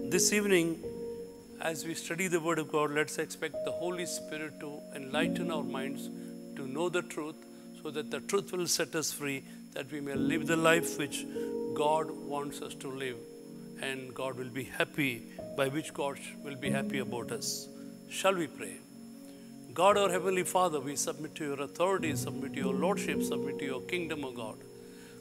This evening, as we study the Word of God, let's expect the Holy Spirit to enlighten our minds to know the truth so that the truth will set us free, that we may live the life which God wants us to live, and God will be happy, by which God will be happy about us. Shall we pray? God, our Heavenly Father, we submit to your authority, submit to your Lordship, submit to your kingdom, O God.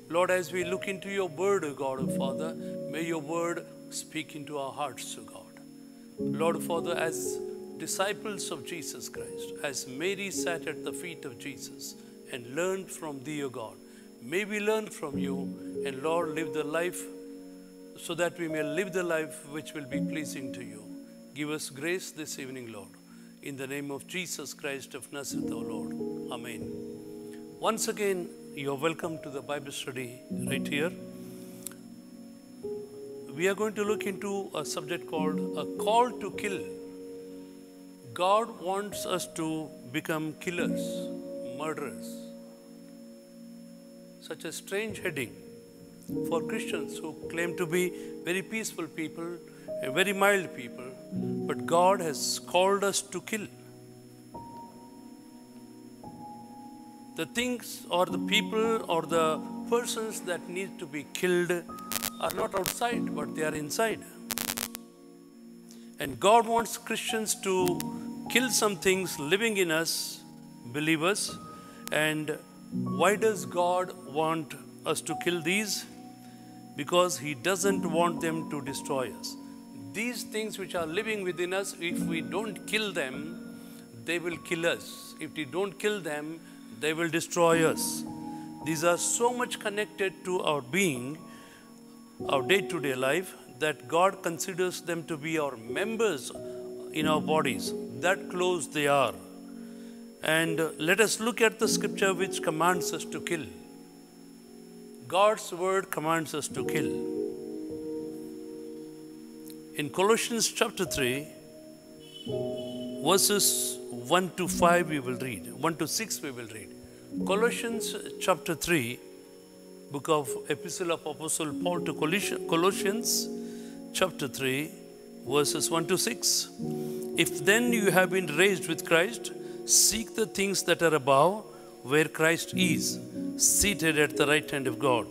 Lord, as we look into your word, O God, O Father, may your word speak into our hearts, O God. Lord, Father, as disciples of Jesus Christ, as Mary sat at the feet of Jesus and learned from thee, O God, may we learn from you and, Lord, live the life so that we may live the life which will be pleasing to you. Give us grace this evening, Lord. In the name of Jesus Christ of Nazareth, O Lord. Amen. Once again, you are welcome to the Bible study right here. We are going to look into a subject called a call to kill. God wants us to become killers, murderers. Such a strange heading for Christians who claim to be very peaceful people and very mild people, but God has called us to kill. The things or the people or the persons that need to be killed are not outside, but they are inside. And God wants Christians to kill some things living in us, believers. And why does God want us to kill these? Because He doesn't want them to destroy us. These things which are living within us, if we don't kill them, they will kill us. If we don't kill them, they will destroy us. These are so much connected to our being, our day-to-day life, that God considers them to be our members in our bodies. That close they are. And let us look at the scripture which commands us to kill. God's word commands us to kill. In Colossians chapter 3, verses 1 to 5 we will read. 1 to 6 we will read. Colossians chapter 3, book of Epistle of Apostle Paul to Colossians chapter 3, verses 1 to 6. If then you have been raised with Christ, seek the things that are above, where Christ is, seated at the right hand of God.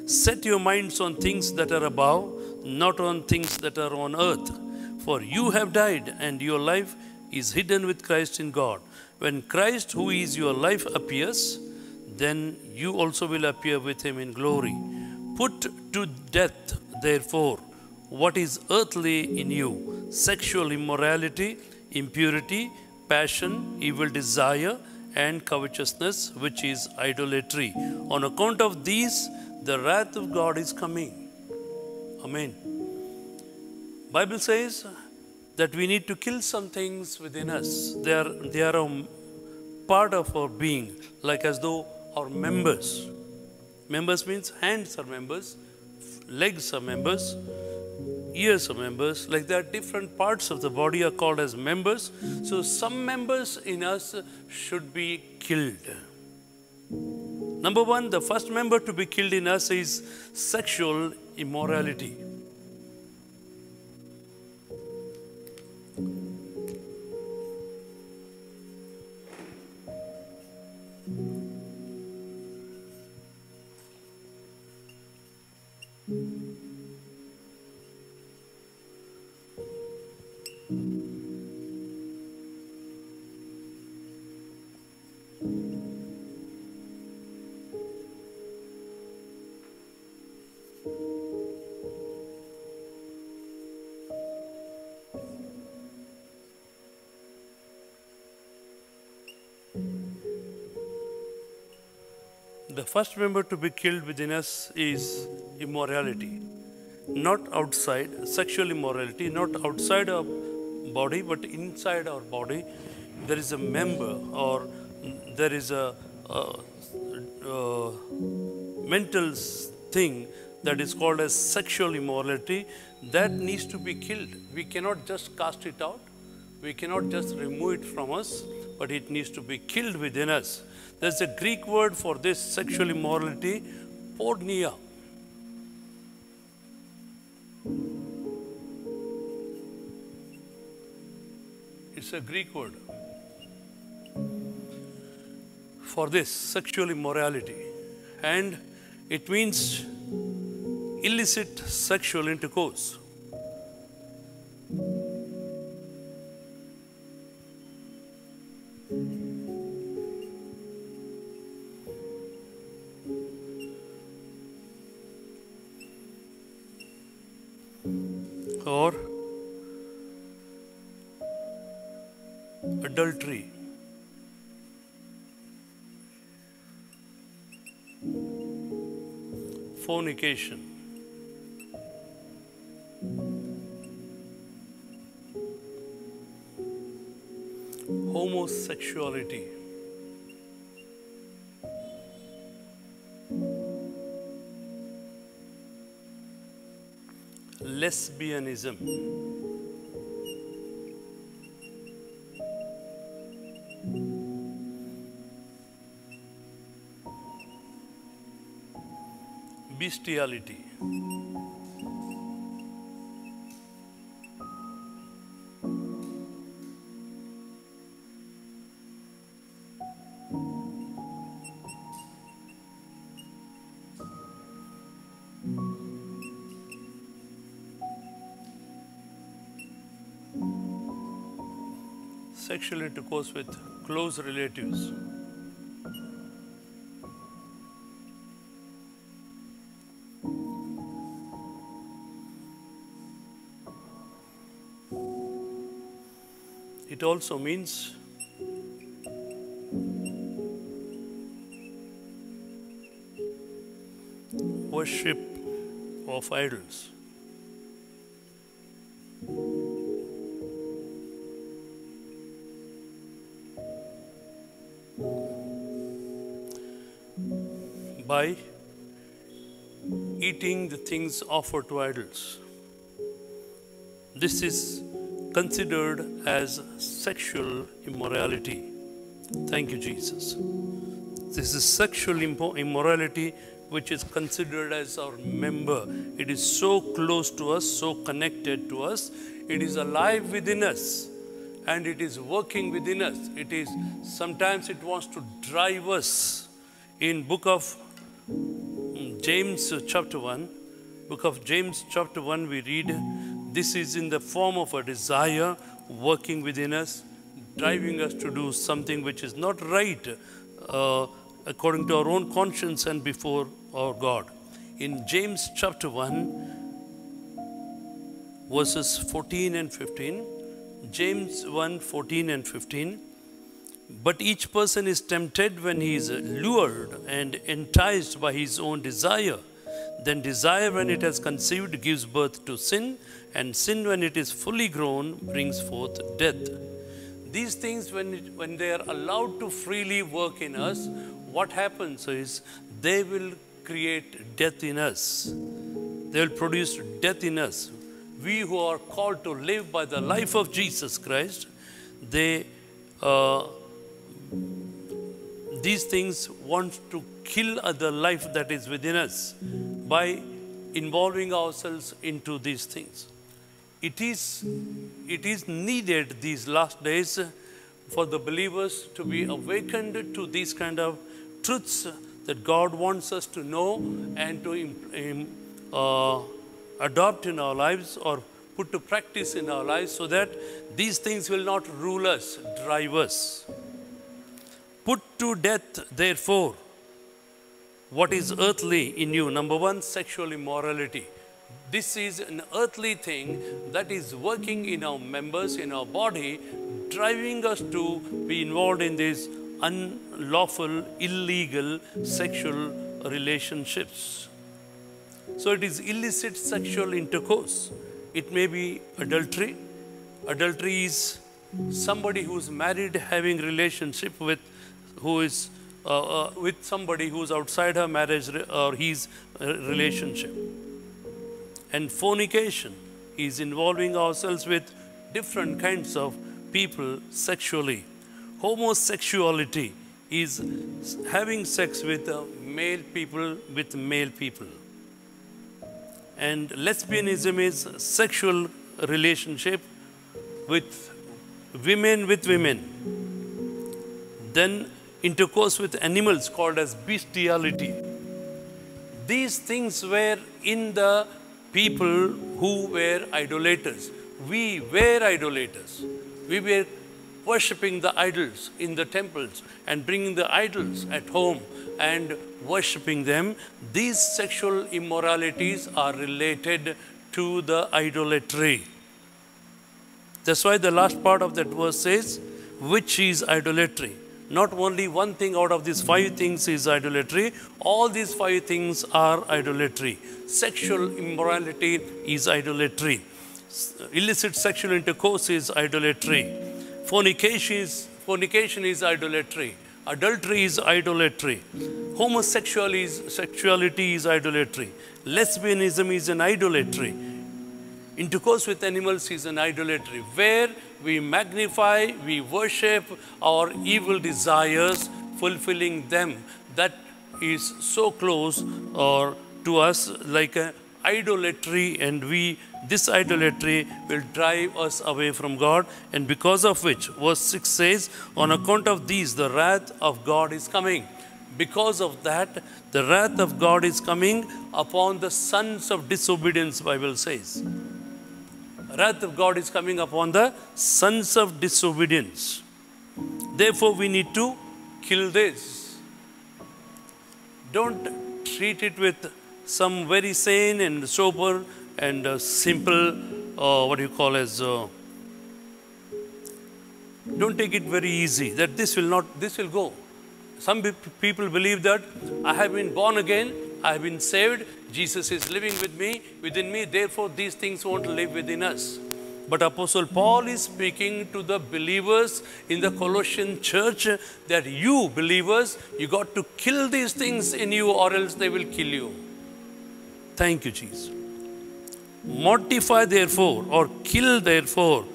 Set your minds on things that are above, not on things that are on earth. For you have died, and your life is hidden with Christ in God. When Christ, who is your life, appears, then you also will appear with Him in glory. Put to death, therefore, what is earthly in you: sexual immorality, impurity, passion, evil desire, and covetousness, which is idolatry. On account of these, the wrath of God is coming. Amen. Bible says that we need to kill some things within us. They are a part of our being, like as though our members. Members means hands are members, legs are members, ears are members. Like that, different parts of the body are called as members. So some members in us should be killed. Number one, the first member to be killed in us is sexual immorality. The first member to be killed within us is immorality. Not outside, sexual immorality, not outside our body, but inside our body. There is a member, or there is a mental thing that is called as sexual immorality that needs to be killed. We cannot just cast it out. We cannot just remove it from us, but it needs to be killed within us. There's a Greek word for this sexual immorality, porneia. It's a Greek word for this, sexual immorality. And it means illicit sexual intercourse. Or adultery. Fornication. Homosexuality. Lesbianism. Bestiality. Sexual intercourse with close relatives. It also means worship of idols. By eating the things offered to idols. This is considered as sexual immorality. Thank you, Jesus. This is sexual immorality which is considered as our member. It is so close to us, so connected to us. It is alive within us and it is working within us. Sometimes it wants to drive us. In book of James chapter 1, we read, this is in the form of a desire working within us, driving us to do something which is not right according to our own conscience and before our God. In James chapter 1, verses 14 and 15, James 1, 14 and 15, but each person is tempted when he is lured and enticed by his own desire. Then desire, when it has conceived, gives birth to sin, and sin, when it is fully grown, brings forth death. These things, when they are allowed to freely work in us, what happens is they will create death in us. They will produce death in us. We who are called to live by the life of Jesus Christ, these things want to kill the life that is within us by involving ourselves into these things. It is needed these last days for the believers to be awakened to these kind of truths that God wants us to know and to adopt in our lives or put to practice in our lives so that these things will not rule us, drive us. Put to death, therefore, what is earthly in you. Number one, sexual immorality. This is an earthly thing that is working in our members, in our body, driving us to be involved in these unlawful, illegal sexual relationships. So it is illicit sexual intercourse. It may be adultery. Adultery is somebody who is married having relationship with somebody who is outside her marriage or his relationship. And fornication is involving ourselves with different kinds of people sexually. Homosexuality is having sex with male people with male people. And lesbianism is sexual relationship with women with women, then intercourse with animals called as bestiality. These things were in the people who were idolaters. We were idolaters. We were worshipping the idols in the temples and bringing the idols at home and worshipping them. These sexual immoralities are related to the idolatry. That's why the last part of that verse says, which is idolatry. Not only one thing out of these 5 things is idolatry, all these 5 things are idolatry. Sexual immorality is idolatry. Illicit sexual intercourse is idolatry. Fornication is idolatry. Adultery is idolatry. Homosexuality is idolatry. Lesbianism is an idolatry. Intercourse with animals is an idolatry, where we magnify, we worship our evil desires, fulfilling them. That is so close or to us like an idolatry, and this idolatry will drive us away from God, and because of which, verse 6 says, on account of these, the wrath of God is coming. Because of that, the wrath of God is coming upon the sons of disobedience, Bible says. Wrath of God is coming upon the sons of disobedience. Therefore, we need to kill this. Don't treat it with some very sane and sober and simple, don't take it very easy, that this will go. Some people believe that I have been born again, I have been saved, Jesus is living within me, therefore these things won't live within us. But Apostle Paul is speaking to the believers in the Colossian church that you believers, you got to kill these things in you or else they will kill you. Thank you, Jesus. Mortify therefore, or kill therefore,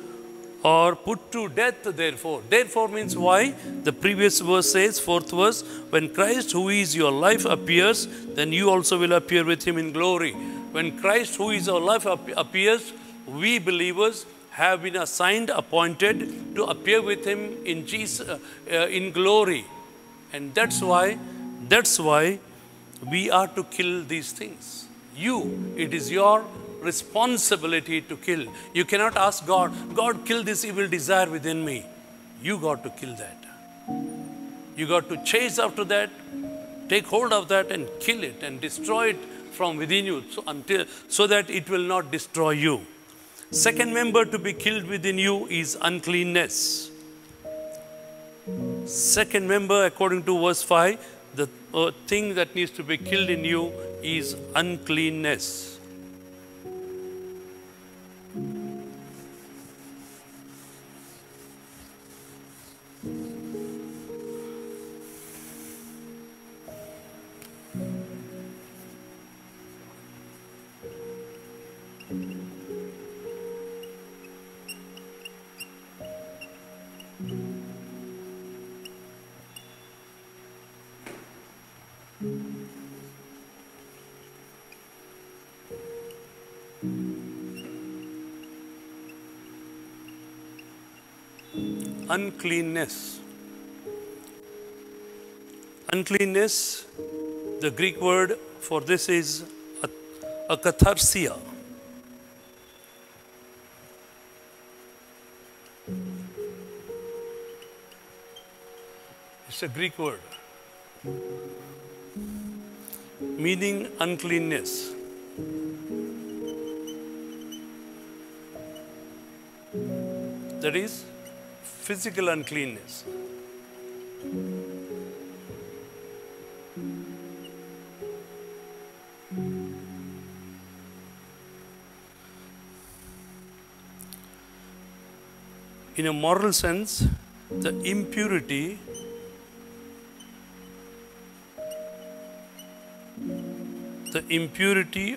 or put to death therefore. Therefore means why? The previous verse says, 4th verse, when Christ who is your life appears, then you also will appear with him in glory. When Christ who is our life appears, we believers have been appointed to appear with him in Jesus, in glory. And that's why we are to kill these things. It is your responsibility to kill. You cannot ask God, kill this evil desire within me. You got to kill that. You got to chase after that, take hold of that and kill it and destroy it from within you so that it will not destroy you. Second member to be killed within you is uncleanness. Second member, according to verse 5, the thing that needs to be killed in you is uncleanness. Uncleanness. Uncleanness, the Greek word for this is akatharsia. It's a Greek word meaning uncleanness. That is physical uncleanness. In a moral sense, the impurity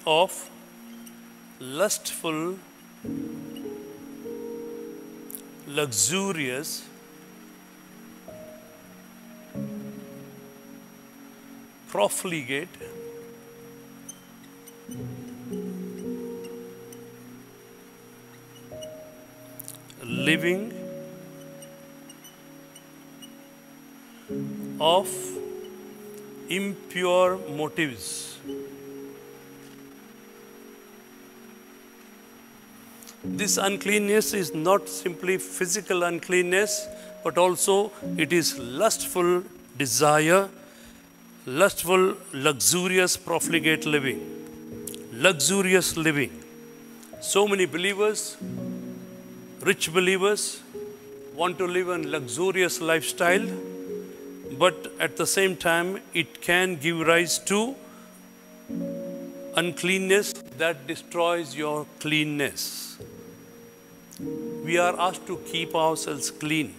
of lustful, luxurious, profligate, living of impure motives. This uncleanness is not simply physical uncleanness, but also it is lustful desire, lustful, luxurious, profligate living. Luxurious living. So many believers, rich believers, want to live a luxurious lifestyle, but at the same time, it can give rise to uncleanness that destroys your cleanness. We are asked to keep ourselves clean,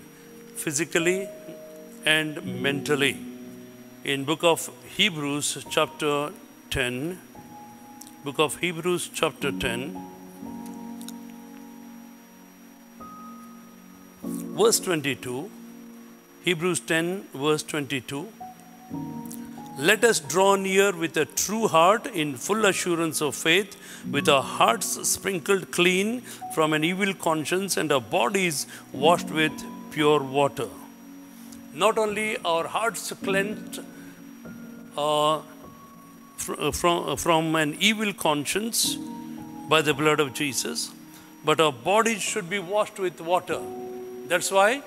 physically and mentally. In book of Hebrews chapter 10, book of Hebrews chapter 10, verse 22, Hebrews 10 verse 22, let us draw near with a true heart in full assurance of faith, with our hearts sprinkled clean from an evil conscience and our bodies washed with pure water. Not only our hearts cleansed from an evil conscience by the blood of Jesus, but our bodies should be washed with water. That's why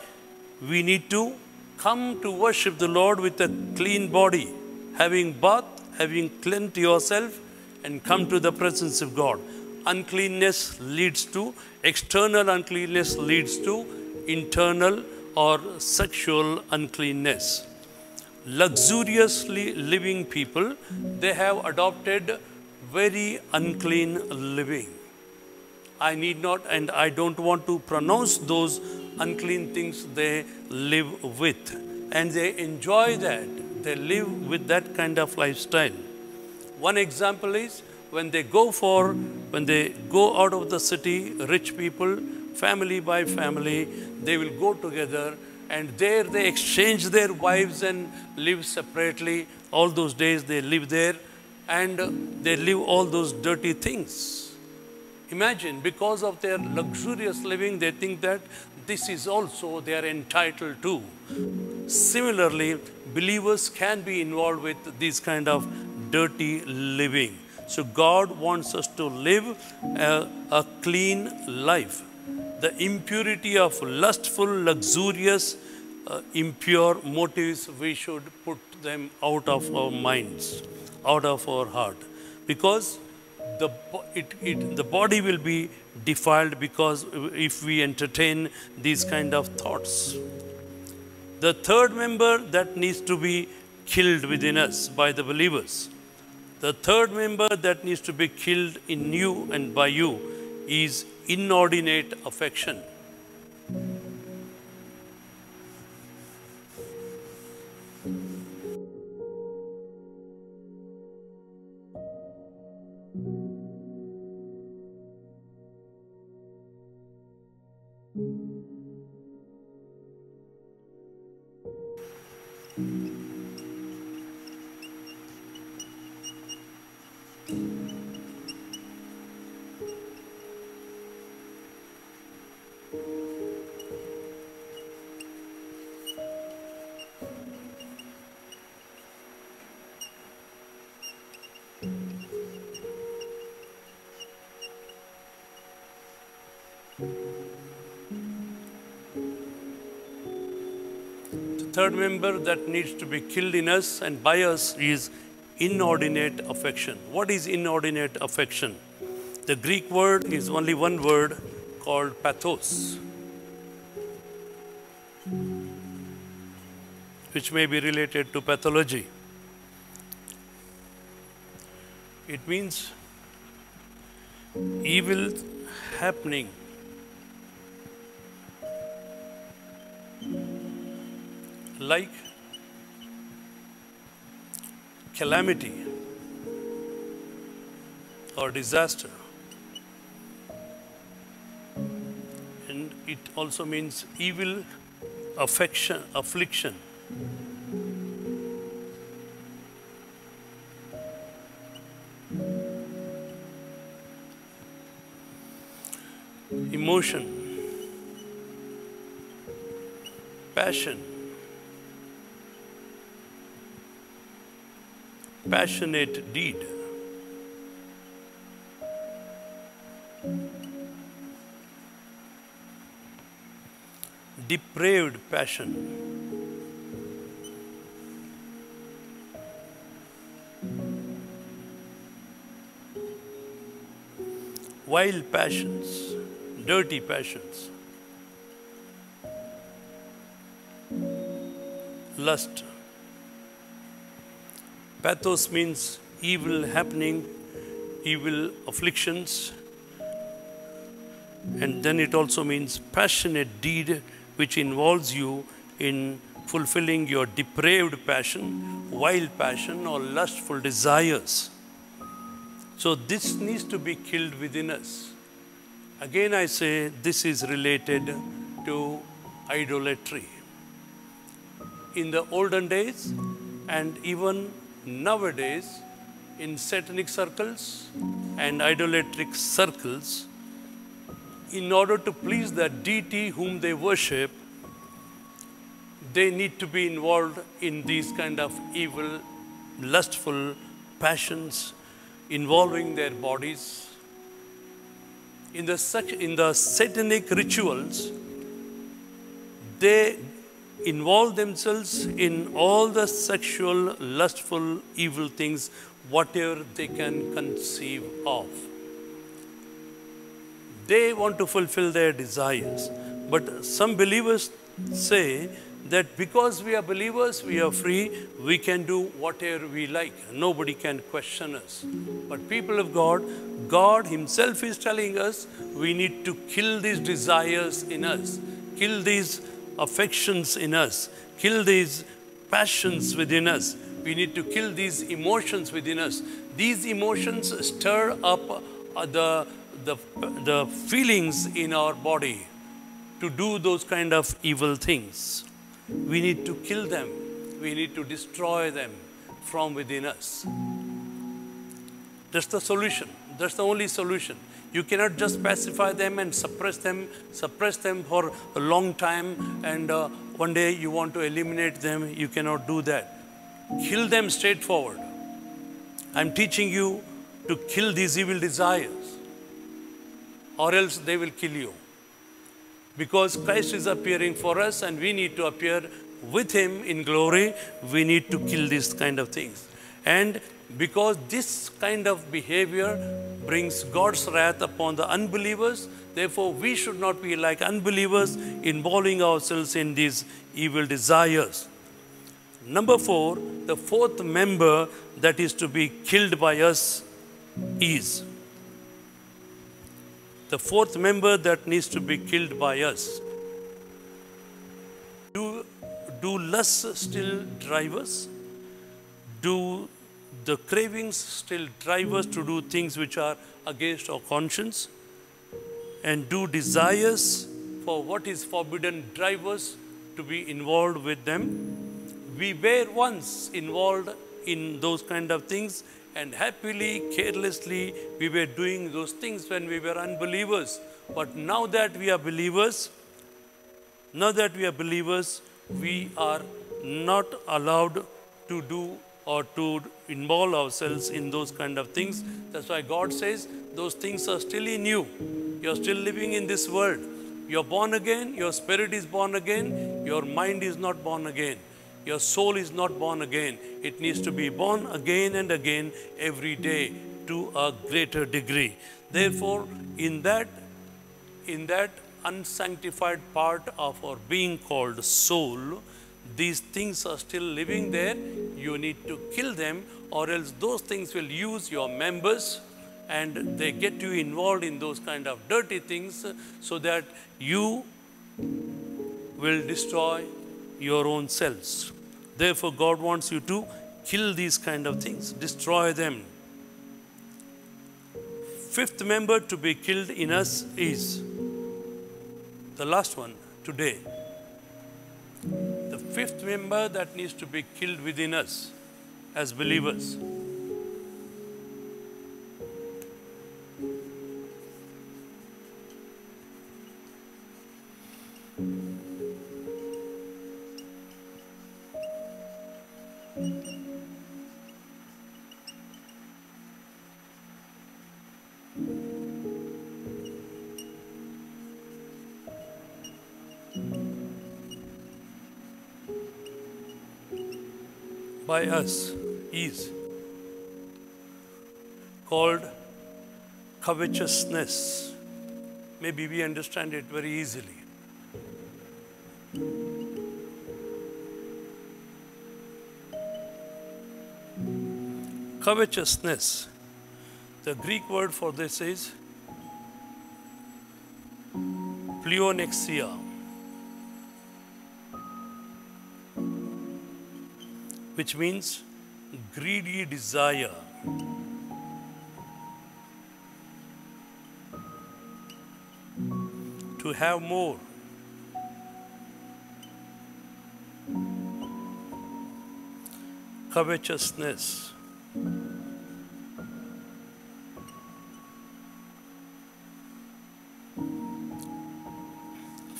we need to come to worship the Lord with a clean body, having bath, having cleansed yourself, and come to the presence of God. Uncleanness leads to, external uncleanness leads to internal or sexual uncleanness. Luxuriously living people, they have adopted very unclean living. I need not and I don't want to pronounce those unclean things they live with. And they enjoy that. They live with that kind of lifestyle. One example is when they go out of the city, rich people, family by family, they will go together and there they exchange their wives and live separately. All those days they live there and they live all those dirty things. Imagine, because of their luxurious living, they think that this is also they are entitled to. Similarly, believers can be involved with this kind of dirty living. So God wants us to live a clean life. The impurity of lustful, luxurious, impure motives, we should put them out of our minds, out of our heart. Because the body will be defiled because if we entertain these kind of thoughts. The third member that needs to be killed within us by the believers, the third member that needs to be killed in you and by you is inordinate affection. The third member that needs to be killed in us and by us is inordinate affection. What is inordinate affection? The Greek word is only one word called pathos, which may be related to pathology. It means evil happening, like calamity or disaster. And it also means evil affliction. Emotion, passion, passionate deed. Depraved passion. Wild passions, dirty passions. Lust. Pathos means evil happening, evil afflictions, and then it also means passionate deed which involves you in fulfilling your depraved passion, wild passion, or lustful desires. So this needs to be killed within us. Again, I say this is related to idolatry. In the olden days and even nowadays, in satanic circles and idolatric circles, in order to please the deity whom they worship, they need to be involved in these kind of evil, lustful passions involving their bodies. In the satanic rituals, they involve themselves in all the sexual, lustful, evil things, whatever they can conceive of. They want to fulfill their desires. But some believers say that because we are believers, we are free, we can do whatever we like. Nobody can question us. But people of God, God Himself is telling us we need to kill these desires in us, kill these affections in us, kill these passions within us. We need to kill these emotions within us. These emotions stir up the feelings in our body to do those kind of evil things. We need to kill them. We need to destroy them from within us. That's the solution. That's the only solution. You cannot just pacify them and suppress them for a long time, and one day you want to eliminate them. You cannot do that. Kill them straightforward. I'm teaching you to kill these evil desires, or else they will kill you. Because Christ is appearing for us and we need to appear with Him in glory, we need to kill these kind of things. And because this kind of behavior brings God's wrath upon the unbelievers, therefore we should not be like unbelievers involving ourselves in these evil desires. Number 4, the fourth member that is to be killed by us is. The fourth member that needs to be killed by us. Do lusts still drive us? Do the cravings still drive us to do things which are against our conscience? And do desires for what is forbidden drive us to be involved with them? We were once involved in those kind of things, and happily, carelessly, we were doing those things when we were unbelievers. But now that we are believers, we are not allowed to do or to involve ourselves in those kind of things. That's why God says, those things are still in you. You're still living in this world. You're born again, your spirit is born again, your mind is not born again. Your soul is not born again. It needs to be born again and again every day to a greater degree. Therefore, in that unsanctified part of our being called soul, these things are still living there. You need to kill them, or else those things will use your members and they get you involved in those kind of dirty things, so that you will destroy your own selves. Therefore, God wants you to kill these kind of things, destroy them. Fifth member to be killed in us is the last one today. The fifth member that needs to be killed within us as believers. by us is called covetousness. Maybe we understand it very easily. Covetousness. The Greek word for this is pleonexia. Which means greedy desire. To have more. Covetousness.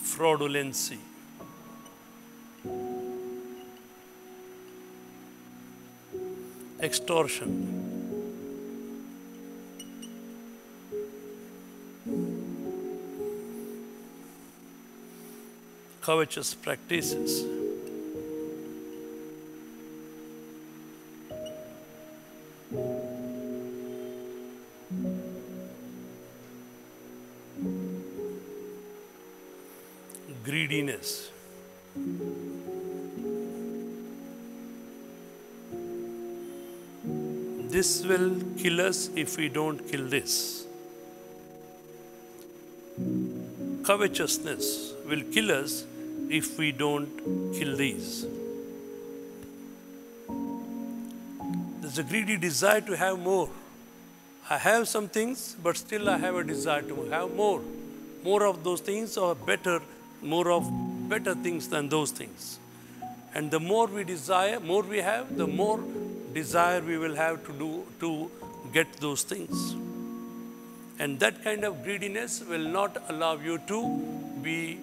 Fraudulency. Extortion. Covetous practices. Greediness. This will kill us if we don't kill this. Covetousness will kill us if we don't kill these. There's a greedy desire to have more. I have some things, but still I have a desire to have more. More of those things or better, more of better things than those things. And the more we desire, more we have, the more desire we will have to get those things. And that kind of greediness will not allow you to be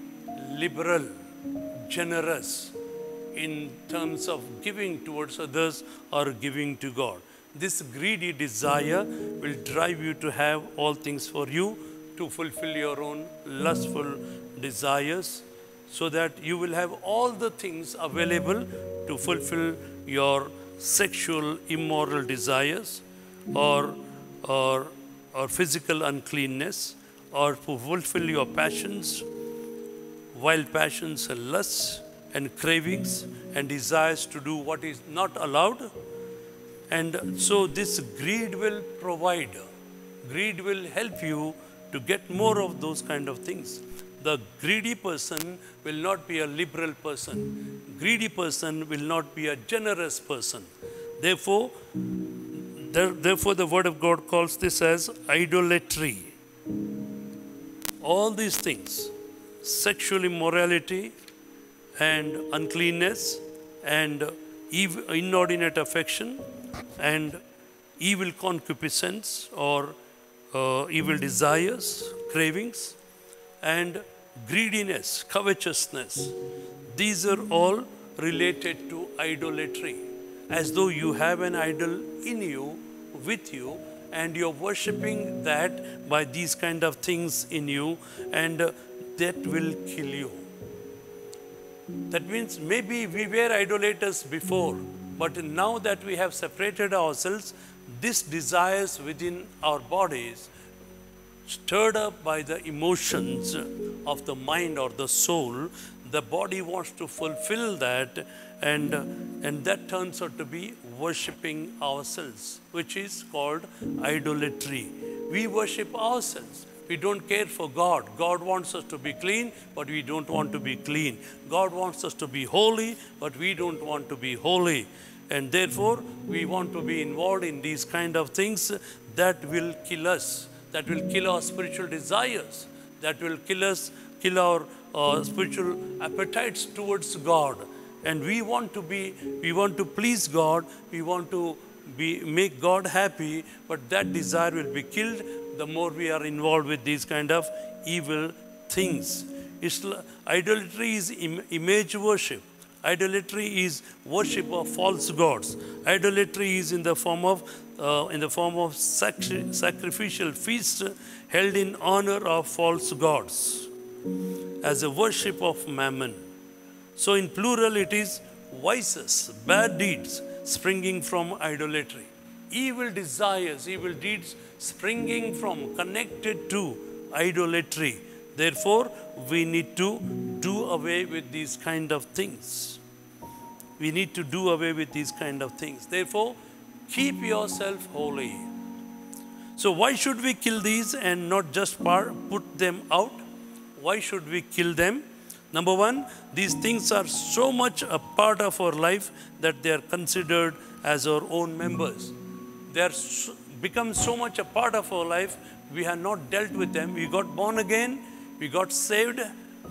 liberal, generous in terms of giving towards others or giving to God. This greedy desire will drive you to have all things for you, to fulfill your own lustful desires, so that you will have all the things available to fulfill your sexual immoral desires or physical uncleanness, or to fulfill your passions, wild passions and lusts and cravings and desires to do what is not allowed. And so this greed will provide, greed will help you to get more of those kind of things. The greedy person will not be a liberal person. Greedy person will not be a generous person. Therefore, the Word of God calls this as idolatry. All these things, sexual immorality and uncleanness and inordinate affection and evil concupiscence or evil desires, cravings, and greediness, covetousness. These are all related to idolatry. As though you have an idol in you, with you, and you're worshipping that by these kind of things in you, and that will kill you. That means maybe we were idolaters before, but now that we have separated ourselves, these desires within our bodies, stirred up by the emotions of the mind or the soul, the body wants to fulfill that, and that turns out to be worshipping ourselves, which is called idolatry. We worship ourselves. We don't care for God. God wants us to be clean, but we don't want to be clean. God wants us to be holy, but we don't want to be holy. And therefore, we want to be involved in these kind of things that will kill us, that will kill our spiritual desires, that will kill us, kill our spiritual appetites towards God. And we want to please God, we want to make God happy, but that desire will be killed the more we are involved with these kind of evil things. Idolatry is image worship. Idolatry is worship of false gods. Idolatry is in the form of sacrificial feasts held in honor of false gods, as a worship of mammon. So in plural it is vices, bad deeds springing from idolatry. Evil desires, evil deeds springing from, connected to idolatry. Therefore, we need to do away with these kind of things. We need to do away with these kind of things. Therefore, keep yourself holy. So why should we kill these and not just put them out? Why should we kill them? Number one, these things are so much a part of our life that they are considered as our own members. They are become so much a part of our life, we have not dealt with them. We got born again, we got saved,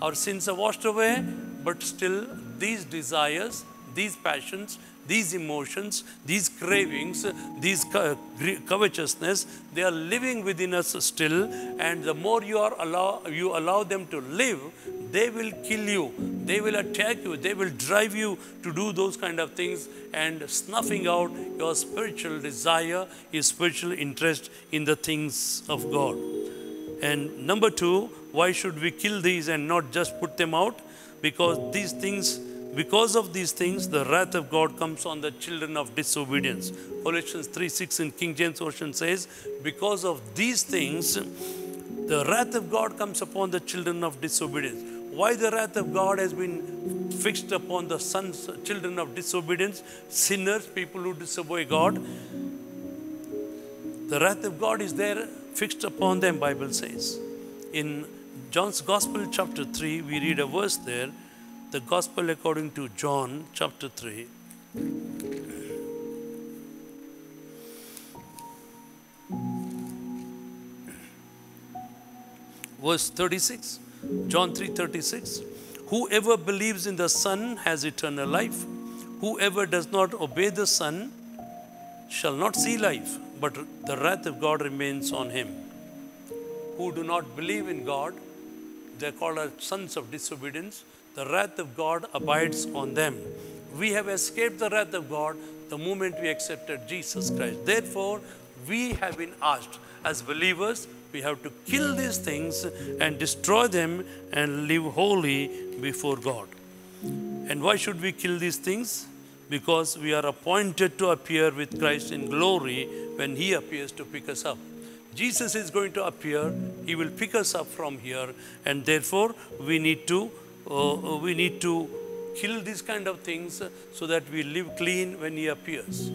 our sins are washed away, but still these desires, these passions, these emotions, these cravings, these covetousness, they are living within us still, and the more you allow them to live, they will kill you, they will attack you, they will drive you to do those kind of things, and snuffing out your spiritual desire, your spiritual interest in the things of God. And number two, why should we kill these and not just put them out? Because of these things, the wrath of God comes on the children of disobedience. Colossians 3:6 in King James Version says, because of these things, the wrath of God comes upon the children of disobedience. Why the wrath of God has been fixed upon the children of disobedience, sinners, people who disobey God? The wrath of God is there fixed upon them, Bible says. In John's Gospel chapter 3, we read a verse there. The Gospel according to John chapter 3. Verse 36. John 3:36. Whoever believes in the Son has eternal life. Whoever does not obey the Son shall not see life, but the wrath of God remains on him. Who do not believe in God, they are called as sons of disobedience. The wrath of God abides on them. We have escaped the wrath of God the moment we accepted Jesus Christ. Therefore, we have been asked as believers, we have to kill these things and destroy them and live holy before God. And why should we kill these things? Because we are appointed to appear with Christ in glory when He appears to pick us up. Jesus is going to appear. He will pick us up from here, and therefore we need to kill these kind of things so that we live clean when He appears.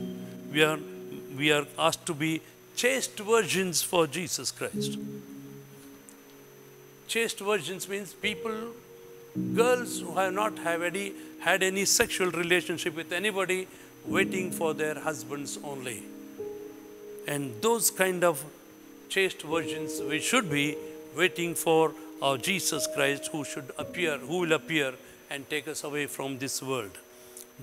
We are asked to be chaste virgins for Jesus Christ. Chaste virgins means people, girls who have not had any sexual relationship with anybody, waiting for their husbands only. And those kind of chaste virgins, we should be waiting for our Jesus Christ, who will appear and take us away from this world.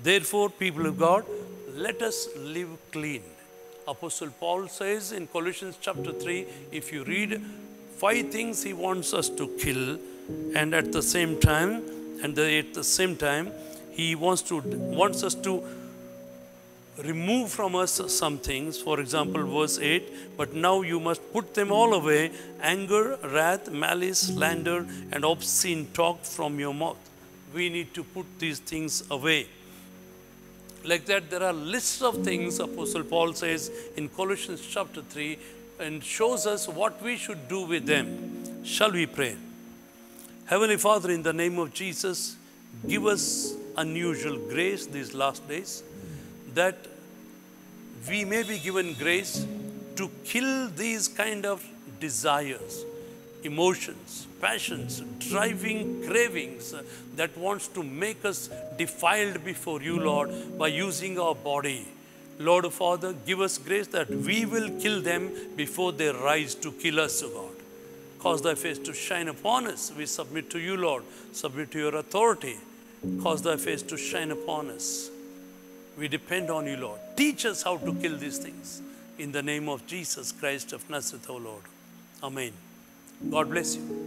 Therefore, people of God, let us live clean. Apostle Paul says in Colossians chapter 3, if you read 5 things he wants us to kill, and at the same time, he wants us to remove from us some things. For example, verse 8, but now you must put them all away, anger, wrath, malice, slander, and obscene talk from your mouth. We need to put these things away. Like that, there are lists of things Apostle Paul says in Colossians chapter 3 and shows us what we should do with them. Shall we pray? Heavenly Father, in the name of Jesus, give us unusual grace these last days, that we may be given grace to kill these kind of desires, emotions, passions, driving cravings that wants to make us defiled before you, Lord, by using our body. Lord, Father, give us grace that we will kill them before they rise to kill us, O God. Cause thy face to shine upon us. We submit to you, Lord. Submit to your authority. Cause thy face to shine upon us. We depend on you, Lord. Teach us how to kill these things. In the name of Jesus Christ of Nazareth, O Lord. Amen. God bless you.